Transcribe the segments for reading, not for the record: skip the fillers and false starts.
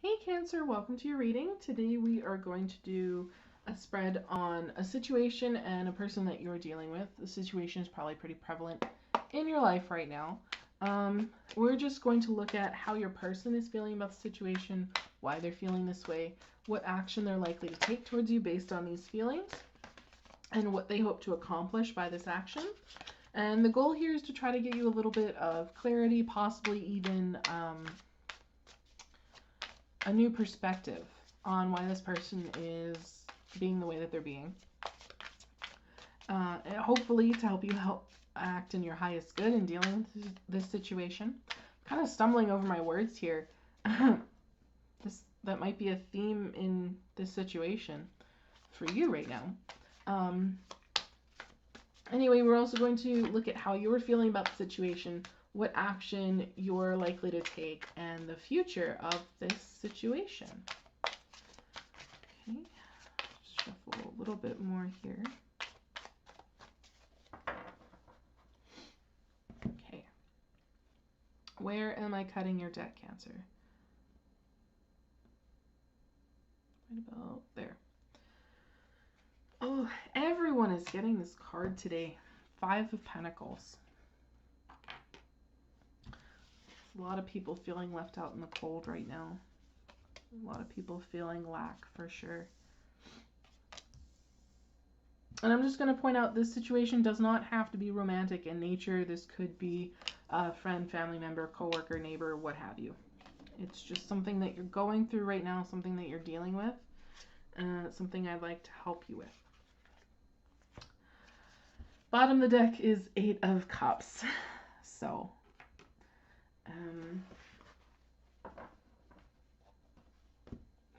Hey Cancer, welcome to your reading. Today we are going to do a spread on a situation and a person that you're dealing with. The situation is probably pretty prevalent in your life right now. We're just going to look at how your person is feeling about the situation, why they're feeling this way, what action they're likely to take towards you based on these feelings, and what they hope to accomplish by this action. And the goal here is to try to get you a little bit of clarity, possibly even a new perspective on why this person is being the way that they're being. Hopefully to help you act in your highest good in dealing with this situation. I'm kind of stumbling over my words here. That might be a theme in this situation for you right now. Anyway, we're also going to look at how you're feeling about the situation, what action you're likely to take, and the future of this situation. Okay, shuffle a little bit more here. Okay, where am I cutting your deck, Cancer? Right about there. Oh, everyone is getting this card today. 5 of Pentacles. A lot of people feeling left out in the cold right now. A lot of people feeling lack for sure. And I'm just going to point out this situation does not have to be romantic in nature. This could be a friend, family member, coworker, neighbor, what have you. It's just something that you're going through right now, something that you're dealing with, something I'd like to help you with. Bottom of the deck is 8 of Cups. So,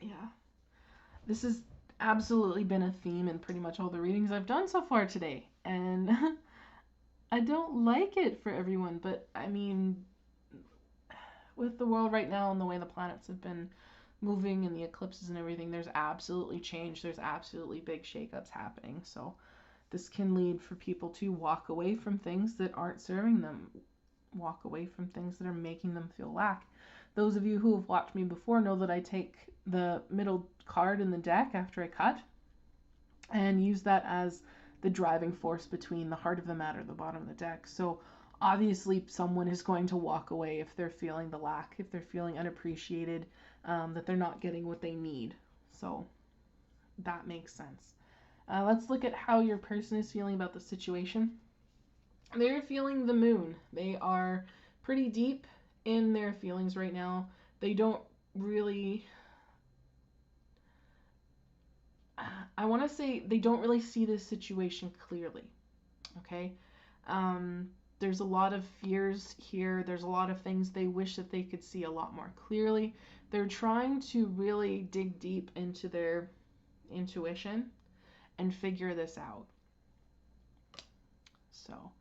yeah. This has absolutely been a theme in pretty much all the readings I've done so far today. And I don't like it for everyone, but I mean, with the world right now and the way the planets have been moving and the eclipses and everything, there's absolutely change. There's absolutely big shakeups happening. So this can lead for people to walk away from things that aren't serving them, walk away from things that are making them feel lack. Those of you who have watched me before know that I take the middle card in the deck after I cut and use that as the driving force between the heart of the matter, the bottom of the deck. So obviously someone is going to walk away if they're feeling the lack, if they're feeling unappreciated, that they're not getting what they need. So that makes sense. Let's look at how your person is feeling about the situation. They're feeling the moon. They are pretty deep in their feelings right now. They don't really, I want to say they don't really see this situation clearly. Okay? There's a lot of fears here. There's a lot of things they wish that they could see a lot more clearly. They're trying to really dig deep into their intuition and figure this out. So,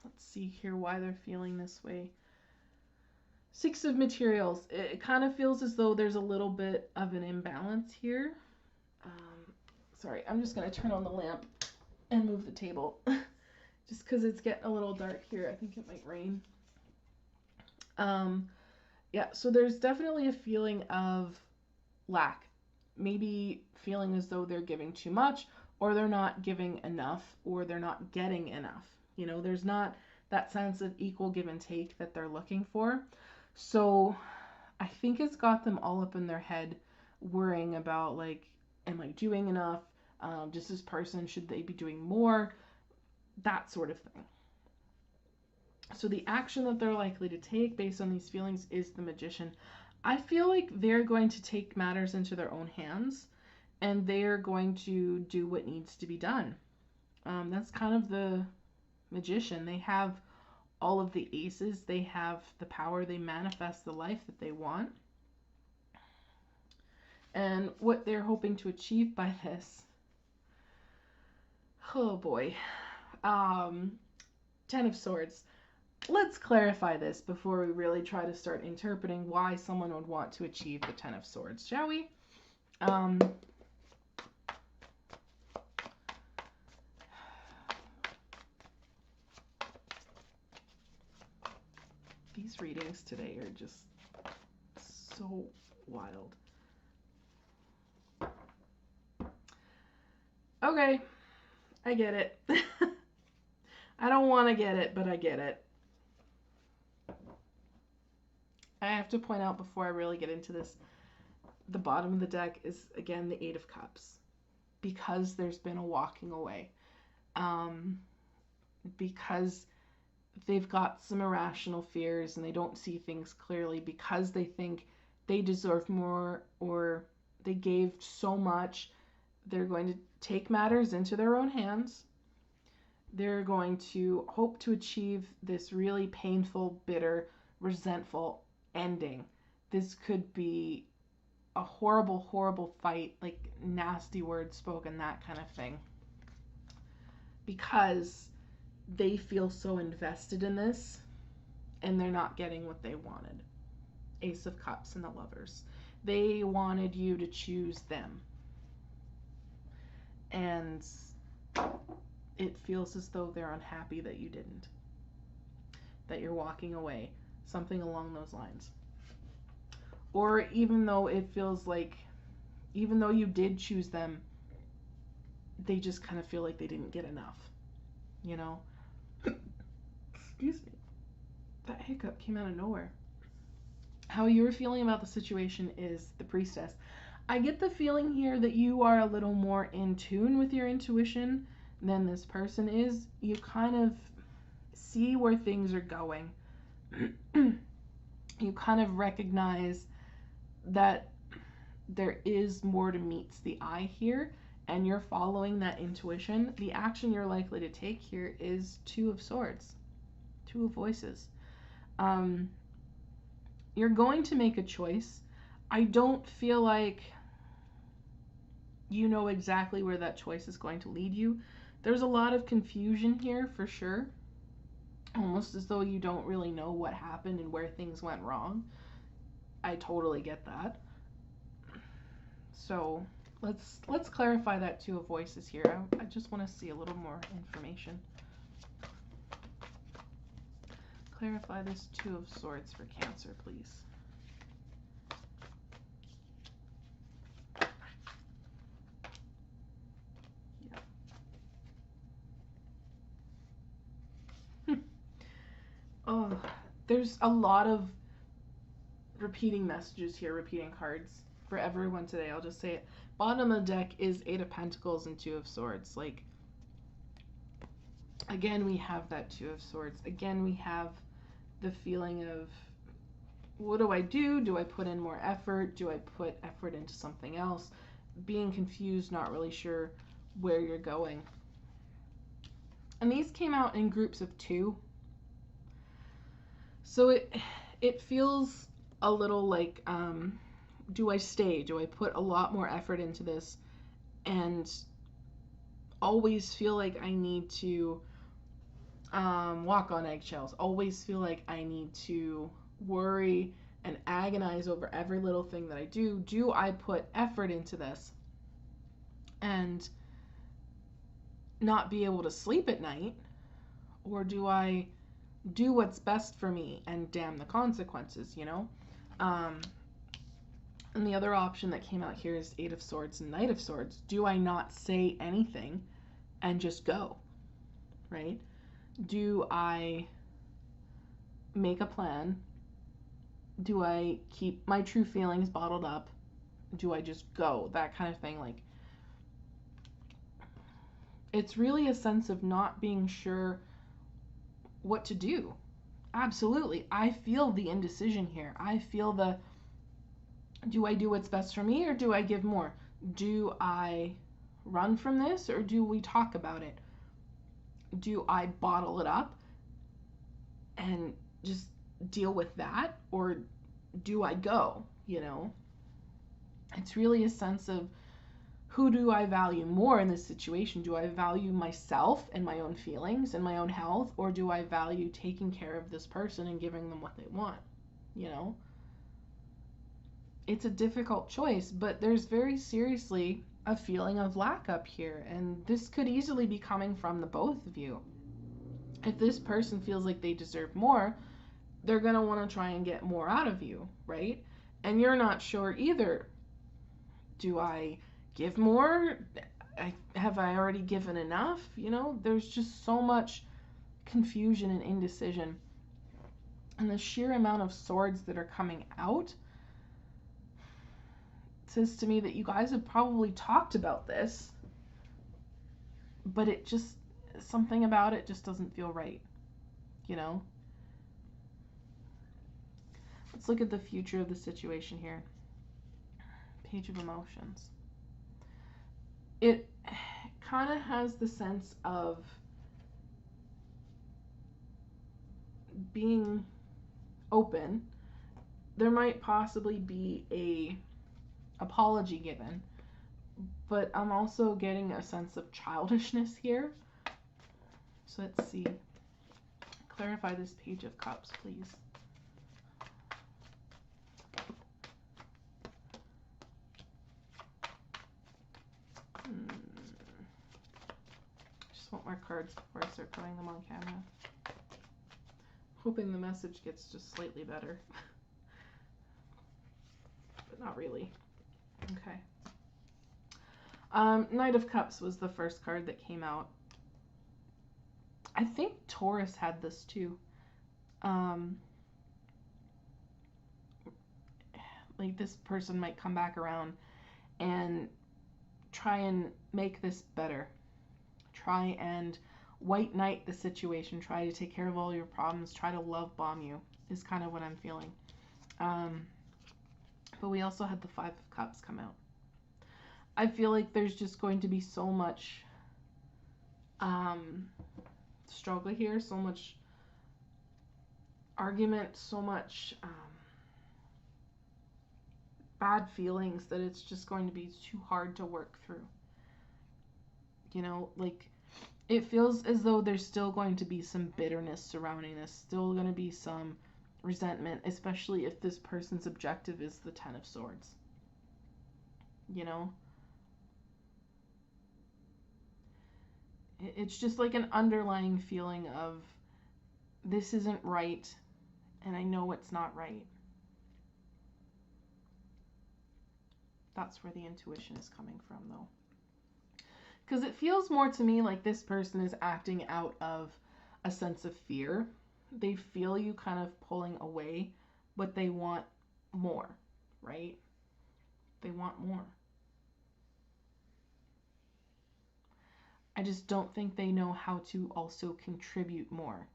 let's see here why they're feeling this way. 6 of Materials. It kind of feels as though there's a little bit of an imbalance here. Sorry, I'm just going to turn on the lamp and move the table. Just because it's getting a little dark here. I think it might rain. Yeah, so there's definitely a feeling of lack. Maybe feeling as though they're giving too much, or they're not giving enough, or they're not getting enough. You know, there's not that sense of equal give and take that they're looking for. So I think it's got them all up in their head worrying about, like, am I doing enough? Does this person, should they be doing more? That sort of thing. So the action that they're likely to take based on these feelings is the Magician. I feel like they're going to take matters into their own hands and they're going to do what needs to be done. That's kind of the Magician. They have all of the aces. They have the power. They manifest the life that they want. And what they're hoping to achieve by this, oh boy, 10 of Swords. Let's clarify this before we really try to start interpreting why someone would want to achieve the 10 of Swords, shall we? These readings today are just so wild. Okay, I get it. I don't want to get it, but I get it. I have to point out before I really get into this, the bottom of the deck is, again, the Eight of Cups. Because there's been a walking away. Because they've got some irrational fears and they don't see things clearly, because they think they deserve more or they gave so much, they're going to take matters into their own hands. They're going to hope to achieve this really painful, bitter, resentful ending. This could be a horrible, horrible fight, like nasty words spoken, that kind of thing. Because they feel so invested in this and they're not getting what they wanted. Ace of Cups and the Lovers. They wanted you to choose them. And it feels as though they're unhappy that you didn't. That you're walking away. Something along those lines. Or even though it feels like, even though you did choose them, they just kind of feel like they didn't get enough. You know? Excuse me. That hiccup came out of nowhere. How you're feeling about the situation is the Priestess. I get the feeling here that you are a little more in tune with your intuition than this person is. You kind of see where things are going. You kind of recognize that there is more to meets the eye here, and you're following that intuition. The action you're likely to take here is Two of Swords, Two of Voices. You're going to make a choice. I don't feel like you know exactly where that choice is going to lead you. There's a lot of confusion here for sure. Almost as though you don't really know what happened and where things went wrong. I totally get that. So let's clarify that Two of Voices here. I just want to see a little more information. Clarify this Two of Swords for Cancer, please. Yeah. Oh, there's a lot of repeating messages here, repeating cards for everyone today. I'll just say it. Bottom of the deck is Eight of Pentacles and Two of Swords. Like, again, we have that Two of Swords. Again, we have the feeling of, what do I do? Do I put in more effort? Do I put effort into something else? Being confused, not really sure where you're going. And these came out in groups of 2. So it feels a little like, do I stay? Do I put a lot more effort into this and always feel like I need to walk on eggshells? Always feel like I need to worry and agonize over every little thing that I do? Do I put effort into this and not be able to sleep at night? Or do I do what's best for me and damn the consequences, you know? And the other option that came out here is Eight of Swords and Knight of Swords. Do I not say anything and just go, right? Do I make a plan? Do I keep my true feelings bottled up? Do I just go? That kind of thing. Like, it's really a sense of not being sure what to do. Absolutely. I feel the indecision here. I feel the, do I do what's best for me or do I give more? Do I run from this or do we talk about it? Do I bottle it up and just deal with that, or do I go, you know? It's really a sense of, who do I value more in this situation? Do I value myself and my own feelings and my own health, or do I value taking care of this person and giving them what they want, you know? It's a difficult choice, but there's very seriously a feeling of lack up here, and this could easily be coming from the both of you. If this person feels like they deserve more, they're going to want to try and get more out of you, right? And you're not sure either. Do I give more? Have I already given enough? You know, there's just so much confusion and indecision. And the sheer amount of swords that are coming out says to me that you guys have probably talked about this, but it just, something about it just doesn't feel right, you know? Let's look at the future of the situation here. Page of Emotions. It kind of has the sense of being open. There might possibly be a apology given, but I'm also getting a sense of childishness here. So let's see. Clarify this Page of Cups, please. Just want more cards before I start putting them on camera. Hoping the message gets just slightly better. But not really. Okay. Knight of Cups was the first card that came out. I think Taurus had this too. Like this person might come back around and try and make this better. Try and white knight the situation. Try to take care of all your problems. Try to love bomb you is kind of what I'm feeling. But we also had the Five of Cups come out. I feel like there's just going to be so much struggle here, so much argument, so much bad feelings that it's just going to be too hard to work through. You know, like it feels as though there's still going to be some bitterness surrounding this, still going to be some resentment, especially if this person's objective is the Ten of Swords. You know? It's just like an underlying feeling of this isn't right, and I know it's not right. That's where the intuition is coming from, though. Because it feels more to me like this person is acting out of a sense of fear. They feel you kind of pulling away, but they want more, right? They want more. I just don't think they know how to also contribute more,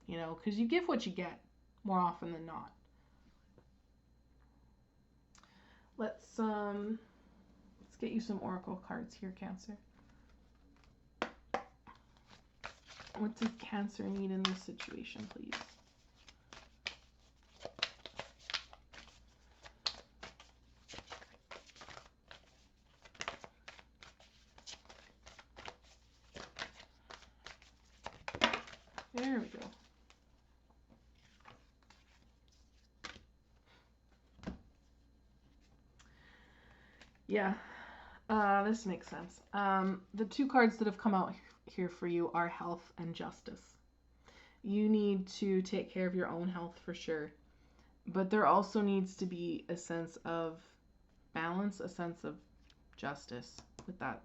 you know, because you give what you get more often than not. Let's get you some oracle cards here, Cancer. What does Cancer need in this situation, please? There we go. Yeah, this makes sense. The two cards that have come out here for you are health and justice. You need to take care of your own health for sure, but there also needs to be a sense of balance, a sense of justice with that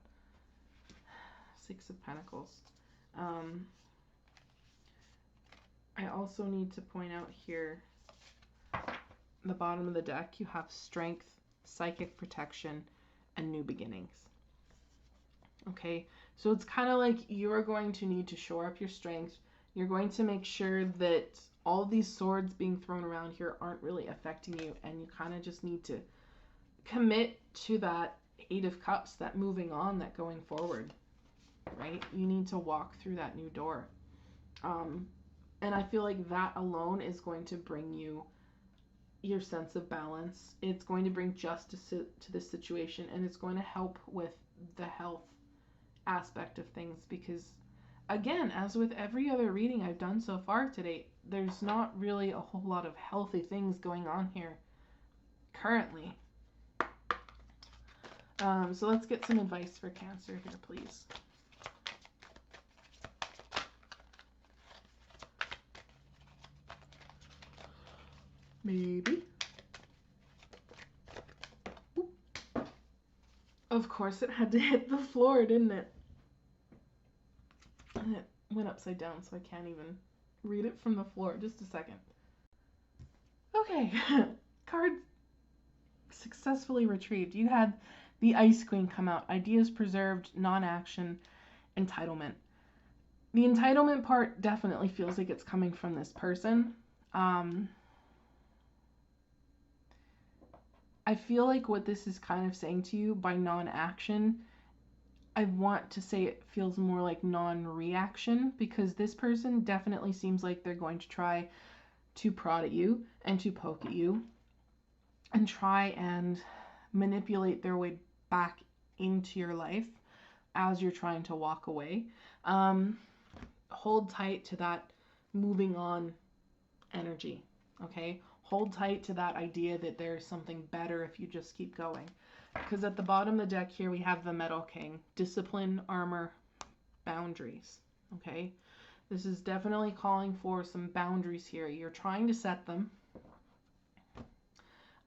Six of Pentacles. I also need to point out here, the bottom of the deck, you have strength, psychic protection, and new beginnings. Okay, so it's kind of like you're going to need to shore up your strength. You're going to make sure that all these swords being thrown around here aren't really affecting you, and you kind of just need to commit to that Eight of Cups, that moving on, that going forward, right? You need to walk through that new door. And I feel like that alone is going to bring you your sense of balance. It's going to bring justice to this situation, and it's going to help with the health aspect of things, because again, as with every other reading I've done so far today, there's not really a whole lot of healthy things going on here currently. So let's get some advice for Cancer here, please. Maybe. Of course, it had to hit the floor, didn't it? And it went upside down, so I can't even read it from the floor. Just a second. Okay, card successfully retrieved. You had the Ice Queen come out. Ideas preserved, non-action, entitlement. The entitlement part definitely feels like it's coming from this person. I feel like what this is kind of saying to you by non-action, I want to say it feels more like non-reaction, because this person definitely seems like they're going to try to prod at you and to poke at you and try and manipulate their way back into your life as you're trying to walk away. Hold tight to that moving on energy, okay? Hold tight to that idea that there's something better if you just keep going. Because at the bottom of the deck here, we have the Metal King. Discipline, armor, boundaries, okay? This is definitely calling for some boundaries here. You're trying to set them.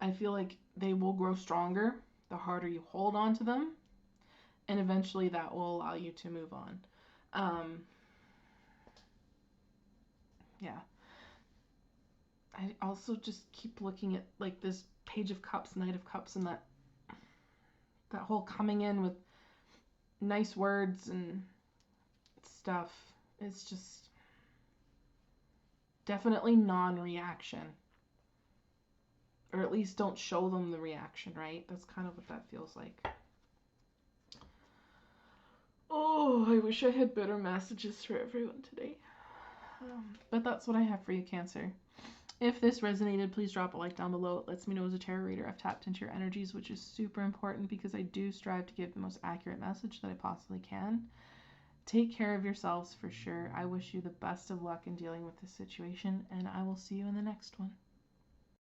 I feel like they will grow stronger the harder you hold on to them. And eventually that will allow you to move on. Yeah. I also just keep looking at like this Page of Cups, Knight of Cups, and that whole coming in with nice words and stuff. It's just definitely non-reaction. Or at least don't show them the reaction, right? That's kind of what that feels like. Oh, I wish I had better messages for everyone today. But that's what I have for you, Cancer. If this resonated, please drop a like down below. It lets me know as a tarot reader I've tapped into your energies, which is super important because I do strive to give the most accurate message that I possibly can. Take care of yourselves for sure. I wish you the best of luck in dealing with this situation, and I will see you in the next one.